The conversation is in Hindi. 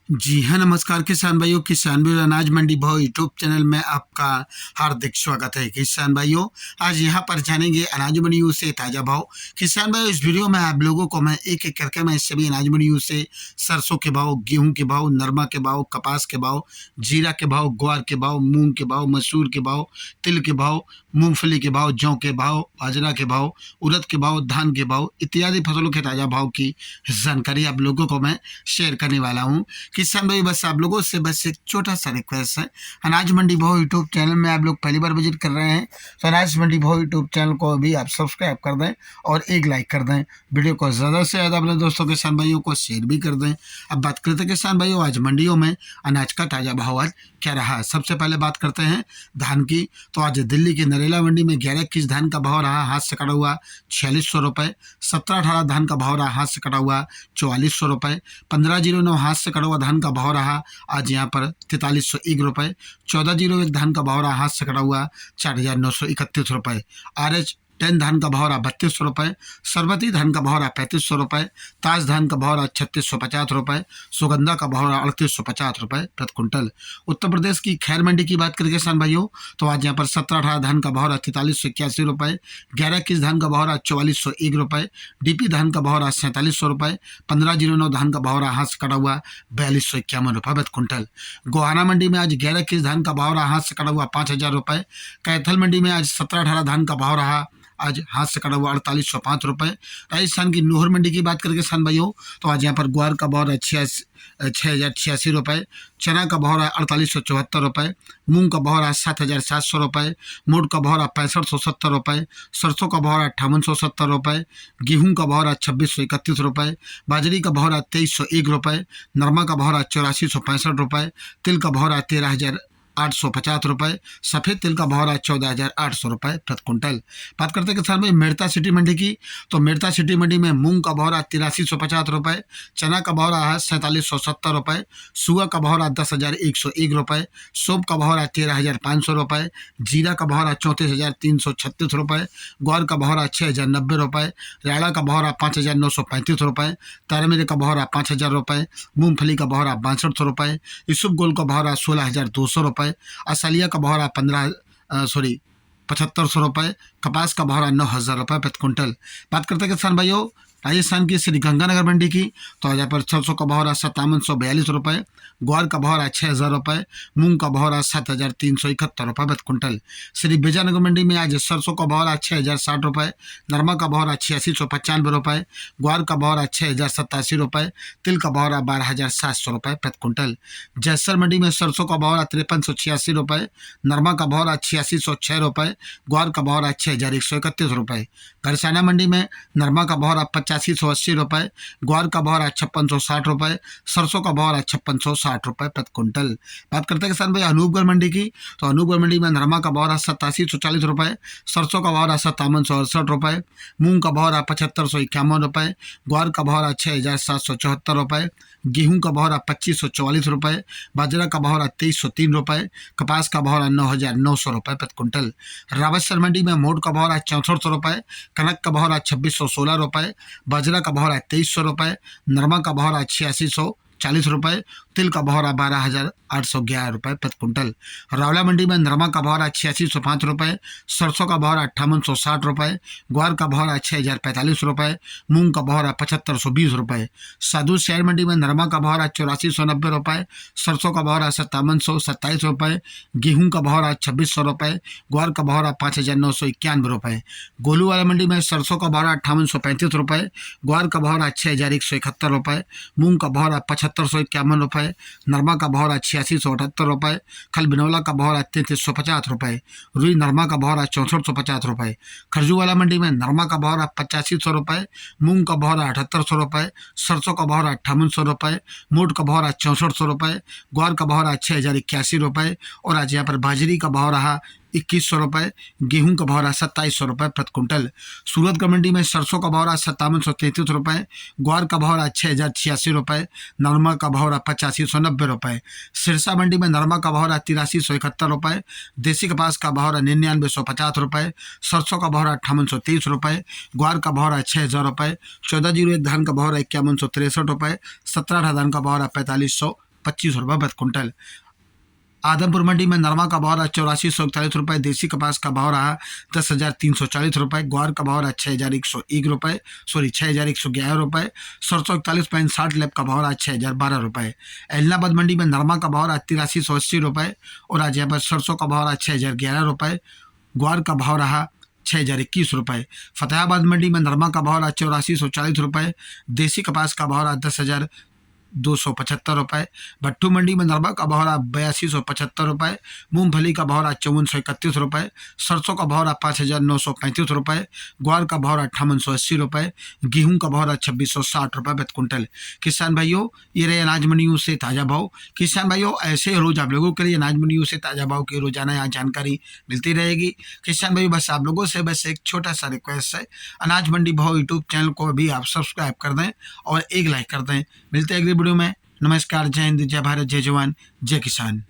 जी हाँ, नमस्कार किसान भाइयों। किसान भाइयों, अनाज मंडी भाव यूट्यूब चैनल में आपका हार्दिक स्वागत है। किसान भाइयों, आज यहाँ पर जानेंगे अनाज मंडियों से ताज़ा भाव। किसान भाइयों, इस वीडियो में आप लोगों को मैं एक एक करके मैं सभी अनाज मंडियों से सरसों के भाव, गेहूं के भाव, नरमा के भाव, कपास के भाव, जीरा के भाव, ग्वार के भाव, मूंग के भाव, मसूर के भाव, तिल के भाव, मूंगफली के भाव, जौ के भाव, बाजरा के भाव, उड़द के भाव, धान के भाव इत्यादि फसलों के ताज़ा भाव की जानकारी आप लोगों को मैं शेयर करने वाला हूँ। किसान भाई, बस आप लोगों से बस एक छोटा सा रिक्वेस्ट है, अनाज मंडी भाव यूट्यूब चैनल में आप लोग पहली बार विजिट कर रहे हैं तो अनाज मंडी भाव यूट्यूब चैनल को भी आप सब्सक्राइब कर दें और एक लाइक कर दें। वीडियो को ज़्यादा से ज़्यादा अपने दोस्तों किसान भाइयों को शेयर भी कर दें। अब बात करते हैं किसान भाइयों, आज मंडियों में अनाज का ताज़ा भाव आज क्या रहा। सबसे पहले बात करते हैं धान की। तो आज दिल्ली की नरेला मंडी में 11-21 धान का भाव रहा हाथ से कटा हुआ 4600 रुपये। 17-18 धान का भाव रहा हाथ से कटा हुआ 4400 रुपये। 1509 हाथ से कटा हुआ धान का भाव रहा आज यहाँ पर 4301 रुपये। 1401 धान का भाव रहा हाथ से कटा हुआ 4931 रुपये। RH 10 धान का भाव रहा 3200 रुपये। सरबती धान का भाव रहा 3500 रुपये। ताज धान का भाव रहा 3650 रुपये। सुगंधा का भाव रहा 3850 रुपये प्रति क्विंटल। उत्तर प्रदेश की खैर मंडी की बात करें किसान भाइयों, तो आज यहाँ पर 17-18 धान का भाव रहा 4381 रुपये। 11-21 धान का भाव रहा 4401 रुपये। DP धान का भाव रहा 4700 रुपये। 1509 धान का भाव रहा हाथ से कटा हुआ 4251 रुपये प्रति क्विंटल। गोहाना मंडी में आज 11-21 धान का भाव रहा हाथ से कटा हुआ 5000 रुपये। कैथल मंडी में आज 17-18 धान का भाव रहा आज हाथ से कटा हुआ 4805 रुपये। राजस्थान की नूहर मंडी की बात करें किसान भाइयों, तो आज यहाँ पर ग्वार का भाव रहा 6086 रुपये। चना का भाव रहा 4874 रुपये। मूंग का भाव रहा 7700 रुपये। मोट का भाव रहा 6570 रुपये। सरसों का भाव रहा 5870 रुपये। गेहूं का भाव रहा 2631 रुपये। बाजरी का भाव रहा 2301 रुपये। नरमा का भाव रहा 8465 रुपये। तिल का भाव रहा 13850 रुपये। सफ़ेद तिल का भाव रहा 14800 रुपये प्रति क्विंटल। बात करते हैं किसान भाई मेड़ता सिटी मंडी की, तो मेड़ता सिटी मंडी में मूंग का भाव रहा 8350 रुपये। चना का भाव रहा 4770 रुपये। सुआ का भाव रहा 10101 रुपये। सौंफ का भाव रहा 13500 रुपये। जीरा का भाव रहा 34336 रुपये। ग्वार का भाव रहा 6090 रुपये। राड़ा का भाव रहा 5935 रुपये। तारमेरे का भाव रहा 5000 रुपये। मूंगफली का भाव रहा 6200 रुपये। यूसुफ गोल का भाव रहा 16200 रुपये। असलिया का भाव रहा 7500 रुपये। कपास का भाव रहा 9000 रुपये प्रति क्विंटल। बात करते हैं किसान भाइयों राजस्थान की श्री गंगानगर मंडी की, तो आज यहाँ पर सरसों का भाव रहा 5742 रुपये। ग्वार का भाव रहा 6000 रुपये। मूंग का भाव रहा 7371 रुपये प्रति क्विंटल। श्री विजयनगर मंडी में आज सरसों का भाव रहा 6060 रुपये। नरमा का भाव रहा 8695 रुपये। ग्वार का भाव रहा 6087 रुपये। तिल का भाव रहा 12700 रुपये प्रति क्विंटल। जैसर मंडी में सरसों का भाव रहा 5386 रुपये। नरमा का भाव रहा 8606 रुपये। ग्वार का भाव रहा 6131 रुपये। घरसाना मंडी में नरमा का भाव रहा 8580 रुपये। ग्वार का भाव रहा 5660 रुपये। सरसों का भाव रहा 5660 रुपये प्रति क्विंटल। बात करते हैं किसान भाई अनूपगढ़ मंडी की, तो अनूपगढ़ मंडी में नरमा का भाव रहा 8740 रुपये। सरसों का भाव रहा 5768 रुपये। मूंग का भाव रहा 7551 रुपये। ग्वार का भाव रहा 6774 रुपये। गेहूं का भाव रहा 2544 रुपये। बाजरा का भाव रहा 2303 रुपये। कपास का भाव रहा 9900 रुपये प्रति क्विंटल। रावतसर मंडी में मोट का भाव रहा 6400 रुपये। कनक का भाव रहा 2616 रुपये। बाजरा का भाव रहा 2300 रुपये। नरमा का भाव रहा 8640 रुपये। तिल का भाव रहा 12811 रुपये प्रति क्विंटल। रावला मंडी में नरमा का भाव रहा 8605 रुपये। सरसों का भाव रहा 5860 रुपये। ग्वार का भाव रहा 6045 रुपये। मूंग का भाव रहा 7520 रुपये। साधु शहर मंडी में नरमा का भाव रहा 8490 रुपये। सरसों का भाव रहा 5727 रुपये। गेहूं का भाव रहा 2600 रुपये। ग्वार का भाव रहा 5991 रुपये। गोलूवाला मंडी में सरसों का भाव रहा 5835 रुपये। ग्वार का भाव रहा 6171 रुपये। मूंग का भाव रहा 7551 रुपये। नरमा का भाव रहा 8678 रुपये। खल बिनौला का भाव रहा 3350 रुपये। रुई नरमा का भाव रहा 6450 रुपये। खरजूवाला मंडी में नरमा का भाव रहा 8500 रुपये। मूंग का भाव रहा 7800 रुपये। सरसों का भाव रहा 5800 रुपये। मोट का भाव रहा 6400 रुपये। ग्वार का भाव रहा 6081 रुपये। और आज यहाँ पर बाजरी का भाव रहा 2100 रुपये। गेहूं का भाव रहा 2700 रुपये प्रति क्विंटल। सूरतगढ़ मंडी में सरसों का भाव रहा 5733 रुपये। ग्वार का भाव रहा 6086 रुपये। नरमा का भाव रहा 8590 रुपये। सिरसा मंडी में नरमा का भाव रहा 8371 रुपये। देसी कपास का भाव रहा 9950 रुपये। सरसों का भाव रहा 5823 रुपये। ग्वार का भाव रहा 6000 रुपये। 1401 धान का भाव रहा 5163 रुपये। 17 धान का भाव रहा 4500 ₹25 प्रति क्विंटल। आदमपुर मंडी में नरमा का भाव रहा ₹8441, देसी कपास का भाव रहा ₹10,340, ग्वार का भाव रहा ₹6,101, सॉरी ₹6,111, सरसों 41.60 लैब का भाव रहा ₹6,012। एलनाबाद मंडी में नरमा का भाव रहा ₹8380 और आज यहाँ पर सरसों का भाव रहा ₹6,011, ग्वार का भाव रहा ₹6,021। फतेहाबाद मंडी में नरमा का भाव रहा ₹8440, देसी कपास का भाव रहा ₹10,275। भट्टू मंडी में नरमा का भाव रहा ₹8275, मूंगफली का भाव रहा ₹5431, सरसों का भाव रहा ₹5,935, ग्वार का भाव रहा ₹5880, गेहूं का भाव रहा ₹2660 प्रति क्विंटल। किसान भाइयों, ये रहे अनाज मंडियों से ताज़ा भाव। किसान भाइयों, ऐसे रोज आप लोगों के लिए अनाज मंडियों से ताज़ा भाव की रोजाना यहाँ जानकारी मिलती रहेगी। किसान भाइयों, बस आप लोगों से बस एक छोटा सा रिक्वेस्ट है, अनाज मंडी भाव यूट्यूब चैनल को भी आप सब्सक्राइब कर दें और एक लाइक कर दें। मिलते हैं अगली वीडियो में। नमस्कार, जय हिंद, जय भारत, जय जवान, जय किसान।